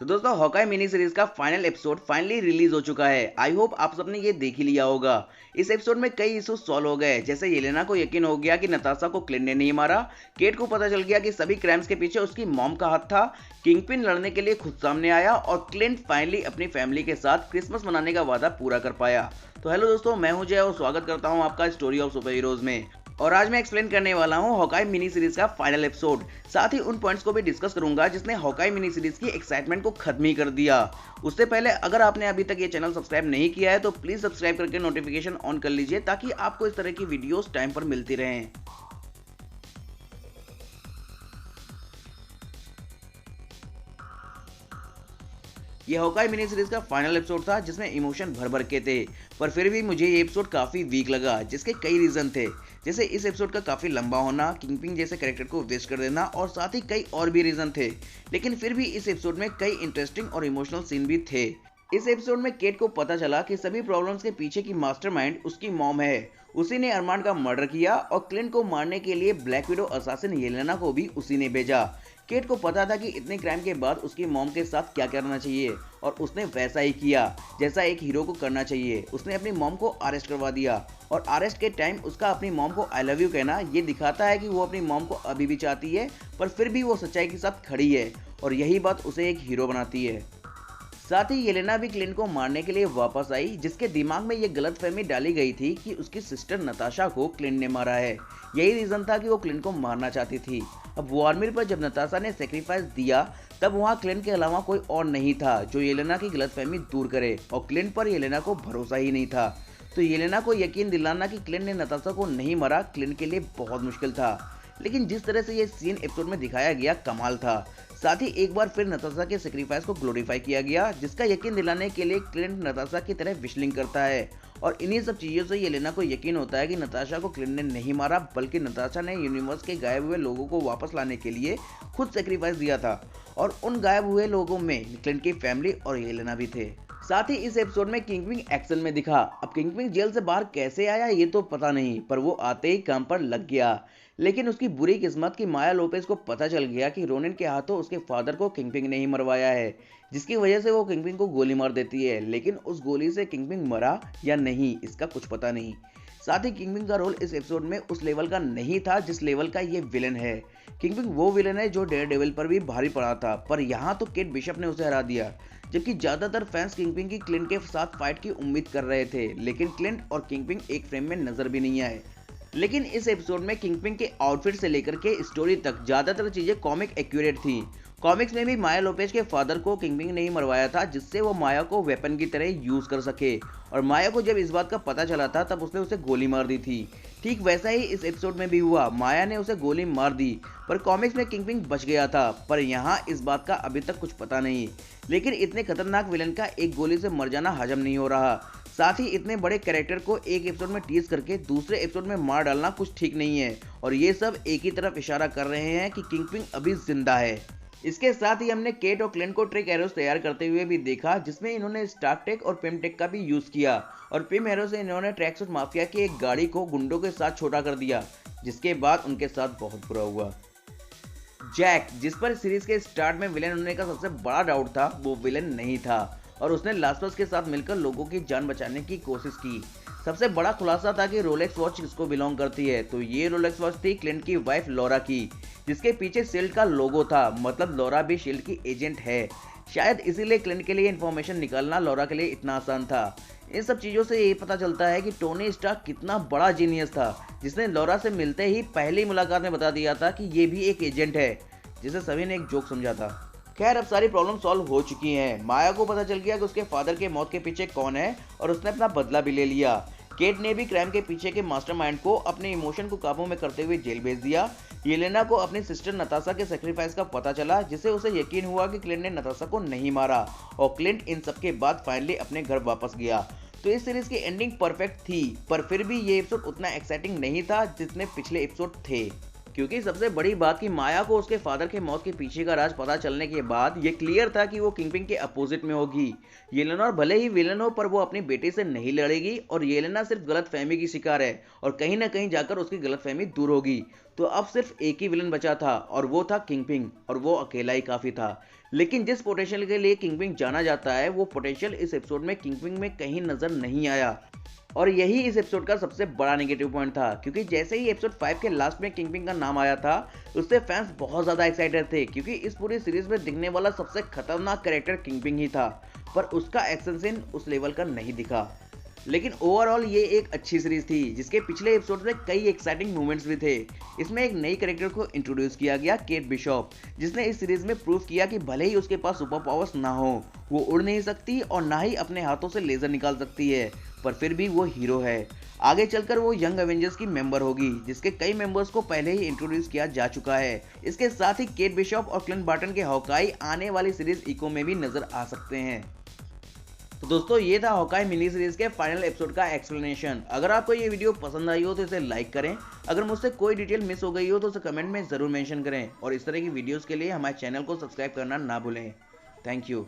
तो दोस्तों Hawkeye mini series का फाइनल एपिसोड फाइनली रिलीज हो चुका है। आई होप आप सबने ये देख ही लिया होगा। इस एपिसोड में कई इशू सॉल्व हो गए, जैसे येलेना को यकीन हो गया कि नताशा को क्लिंट ने नहीं मारा। केट को पता चल गया कि सभी क्राइम्स के पीछे उसकी मॉम का हाथ था। किंगपिन लड़ने के लिए खुद सामने आया और क्लिंट फाइनली अपनी फैमिली के साथ क्रिसमस मनाने का वादा पूरा कर पाया। तो हेलो दोस्तों, मैं हूं जय और स्वागत करता हूं आपका स्टोरी ऑफ सुपर हीरोज में। और आज मैं एक्सप्लेन करने वाला हूं हॉकाई मिनी सीरीज का फाइनल एपिसोड। साथ ही उन पॉइंट्स को भी डिस्कस करूंगा जिसने हॉकाई मिनी सीरीज की एक्साइटमेंट को खत्म ही कर दिया। उससे पहले अगर आपने अभी तक ये चैनल सब्सक्राइब नहीं किया है तो प्लीज सब्सक्राइब करके नोटिफिकेशन ऑन कर लीजिए ताकि आपको इस तरह की वीडियोस टाइम पर मिलती रहें। ये हॉकाई मिनी सीरीज का फाइनल एपिसोड था जिसमें इमोशन भर भर के थे, पर फिर भी मुझे ये एपिसोड काफी वीक लगा, जिसके कई रीजन थे। जैसे इस एपिसोड का काफी लंबा होना, किंगपिन जैसे कैरेक्टर को वेस्ट कर देना और साथ ही कई और भी रीजन थे। लेकिन फिर भी इस एपिसोड में कई इंटरेस्टिंग और इमोशनल सीन भी थे। इस एपिसोड में केट को पता चला कि सभी प्रॉब्लम्स के पीछे की मास्टरमाइंड उसकी मॉम है। उसी ने अरमान का मर्डर किया और क्लिंट को मारने के लिए ब्लैक विडो असासिन येलेना को भी उसी ने भेजा। केट को पता था कि इतने क्राइम के बाद उसकी मॉम के साथ क्या करना चाहिए और उसने वैसा ही किया जैसा एक हीरो को करना चाहिए। उसने अपनी मॉम को अरेस्ट करवा दिया और अरेस्ट के टाइम उसका अपनी मॉम को आई लव यू कहना ये दिखाता है कि वो अपनी मॉम को अभी भी चाहती है, पर फिर भी वो सच्चाई के साथ खड़ी है और यही बात उसे एक हीरो बनाती है। साथ ही येलेना भी क्लिंट को मारने के लिए वापस आई, जिसके दिमाग में ये गलतफहमी डाली गई थी कि उसकी सिस्टर नताशा को क्लिंट ने मारा है। यही रीजन था कि वो क्लिंट को मारना चाहती थी। अब वॉरमिल पर जब नताशा ने सेक्रीफाइस दिया तब वहाँ क्लिंट के अलावा कोई और नहीं था जो येलेना की गलतफहमी दूर करे, और क्लिंट पर येलेना को भरोसा ही नहीं था। तो येलेना को यकीन दिलाना कि क्लिंट ने नताशा को नहीं मारा क्लिंट के लिए बहुत मुश्किल था। लेकिन जिस तरह से ये सीन एपिसोड में दिखाया गया कमाल था। साथ ही एक बार फिर नताशा के सेक्रीफाइस को ग्लोरीफाई किया गया, जिसका यकीन दिलाने के लिए क्लिंट नताशा की तरह विशलिंग करता है। और इन्हीं सब चीज़ों से येलेना को यकीन होता है कि नताशा को क्लिंट ने नहीं मारा, बल्कि नताशा ने यूनिवर्स के गायब हुए लोगों को वापस लाने के लिए खुद सेक्रीफाइस दिया था। और उन गायब हुए लोगों में क्लिंट की फैमिली और येलेना भी थे। साथ ही इस एपिसोड में किंगपिन एक्शन में दिखा। अब किंगपिन जेल से बाहर कैसे आया ये तो पता नहीं, पर वो आते ही काम पर लग गया। लेकिन उसकी बुरी किस्मत कि माया लोपेज को पता चल गया कि रोनिन के हाथों उसके फादर को किंगपिन ने ही मरवाया है, जिसकी वजह से वो किंगपिन को गोली मार देती है। लेकिन उस गोली से किंगपिन मरा या नहीं इसका कुछ पता नहीं। साथ ही किंगपिन का रोल इस एपिसोड में उस लेवल का नहीं था जिस लेवल का ये विलन है। किंगपिन वो विलन है जो डेयरडेविल पर भी भारी पड़ा था, पर यहाँ तो केट बिशप ने उसे हरा दिया। जबकि ज्यादातर फैंस किंगपिन की क्लिंट के साथ फाइट की उम्मीद कर रहे थे, लेकिन क्लिंट और किंगपिन एक फ्रेम में नजर भी नहीं आए। लेकिन इस एपिसोड में किंगपिन के आउटफिट से लेकर के स्टोरी तक ज्यादातर चीजें कॉमिक एक्यूरेट थी। कॉमिक्स में भी माया लोपेज के फादर को किंगपिन ने ही मरवाया था, जिससे वो माया को वेपन की तरह यूज कर सके। और माया को जब इस बात का पता चला था तब उसने उसे गोली मार दी थी। ठीक वैसा ही इस एपिसोड में भी हुआ, माया ने उसे गोली मार दी, पर कॉमिक्स में किंगपिन बच गया था। पर यहाँ इस बात का अभी तक कुछ पता नहीं। लेकिन इतने खतरनाक विलन का एक गोली से मर जाना हजम नहीं हो रहा। साथ ही इतने बड़े कैरेक्टर को एक एपिसोड में टीज करके दूसरे एपिसोड में मार डालना कुछ ठीक नहीं है, और ये सब एक ही तरफ इशारा कर रहे हैं कि किंगपिन अभी जिंदा है। इसके साथ ही हमने केट और क्लिंट को ट्रिक एरोस तैयार करते हुए भी देखा, जिसमें इन्होंने स्टार्क टेक और पिम टेक का भी यूज किया। और पिम एरो से इन्होंने ट्रैकसूट माफिया की एक गाड़ी को गुंडों के साथ छोटा कर दिया, जिसके बाद उनके साथ बहुत बुरा हुआ। जैक, जिस पर सीरीज के स्टार्ट में विलेन होने का सबसे बड़ा डाउट था, वो विलेन नहीं था और उसने लास्टर्स के साथ मिलकर लोगों की जान बचाने की कोशिश की। सबसे बड़ा खुलासा था कि रोलेक्स वॉच किसको बिलोंग करती है, तो ये रोलेक्स वॉच थी क्लिंट की वाइफ लॉरा की, जिसके पीछे शील्ड का लोगो था। मतलब लॉरा भी शील्ड की एजेंट है। शायद इसीलिए क्लिंट के लिए इंफॉर्मेशन निकालना लॉरा के लिए इतना आसान था। इन सब चीज़ों से ये पता चलता है कि टोनी स्टार्क कितना बड़ा जीनियस था, जिसने लॉरा से मिलते ही पहली मुलाकात में बता दिया था कि ये भी एक एजेंट है, जिसे सभी ने एक जोक समझा था। खैर, अब सारी प्रॉब्लम सॉल्व हो चुकी हैं। माया को पता चल गया कि उसके फादर के मौत के पीछे कौन है और उसने अपना बदला भी ले लिया। केट ने भी क्राइम के पीछे के मास्टरमाइंड को अपने इमोशन को काबू में करते हुए जेल भेज दिया। येलेना को अपनी सिस्टर नताशा के सेक्रीफाइस का पता चला, जिससे उसे यकीन हुआ कि क्लिंट ने नताशा को नहीं मारा, और क्लिंट इन सब के बाद फाइनली अपने घर वापस गया। तो इस सीरीज की एंडिंग परफेक्ट थी, पर फिर भी ये एपिसोड उतना एक्साइटिंग नहीं था जितने पिछले एपिसोड थे। क्योंकि सबसे बड़ी बात कि माया को उसके फादर के मौत के पीछे का राज पता चलने के बाद ये क्लियर था कि वो किंगपिन के अपोजिट में होगी। येलेना भले ही विलन हो पर वो अपनी बेटी से नहीं लड़ेगी और येलेना सिर्फ गलतफहमी की शिकार है और कहीं ना कहीं जाकर उसकी गलतफहमी दूर होगी। तो अब सिर्फ एक ही विलन बचा था और वो था किंगपिन, और वो अकेला ही काफी था। लेकिन जिस पोटेंशियल के लिए किंगपिन जाना जाता है वो पोटेंशियल इस एपिसोड में किंगपिन में कहीं नजर नहीं आया, और यही इस एपिसोड का सबसे बड़ा नेगेटिव पॉइंट था। क्योंकि जैसे ही एपिसोड 5 के लास्ट में किंगपिन का नाम आया था उससे फैंस बहुत ज़्यादा एक्साइटेड थे, क्योंकि इस पूरी सीरीज में दिखने वाला सबसे खतरनाक कैरेक्टर किंगपिन ही था। पर उसका एक्शन सीन उस लेवल का नहीं दिखा। लेकिन ओवरऑल ये एक अच्छी सीरीज थी जिसके पिछले एपिसोड में कई एक्साइटिंग मूवमेंट्स भी थे। इसमें एक नई कैरेक्टर को इंट्रोड्यूस किया गया, केट बिशॉप, जिसने इस सीरीज में प्रूव किया कि भले ही उसके पास सुपर पावर्स ना हो, वो उड़ नहीं सकती और ना ही अपने हाथों से लेजर निकाल सकती है, पर फिर भी वो हीरो है। आगे चलकर वो यंग एवेंजर्स की मेंबर होगी, जिसके कई मेंबर्स को पहले ही इंट्रोड्यूस किया जा चुका है। इसके साथ ही केट बिशॉप और क्लिंट बार्टन के हॉकाई आने वाली सीरीज इको में भी नजर आ सकते हैं। तो दोस्तों ये था हॉकाई मिनी सीरीज के फाइनल एपिसोड का एक्सप्लेनेशन। अगर आपको ये वीडियो पसंद आई हो तो इसे लाइक करें। अगर मुझसे कोई डिटेल मिस हो गई हो तो उसे कमेंट में जरूर मेंशन करें, और इस तरह की वीडियोस के लिए हमारे चैनल को सब्सक्राइब करना ना भूलें। Thank you.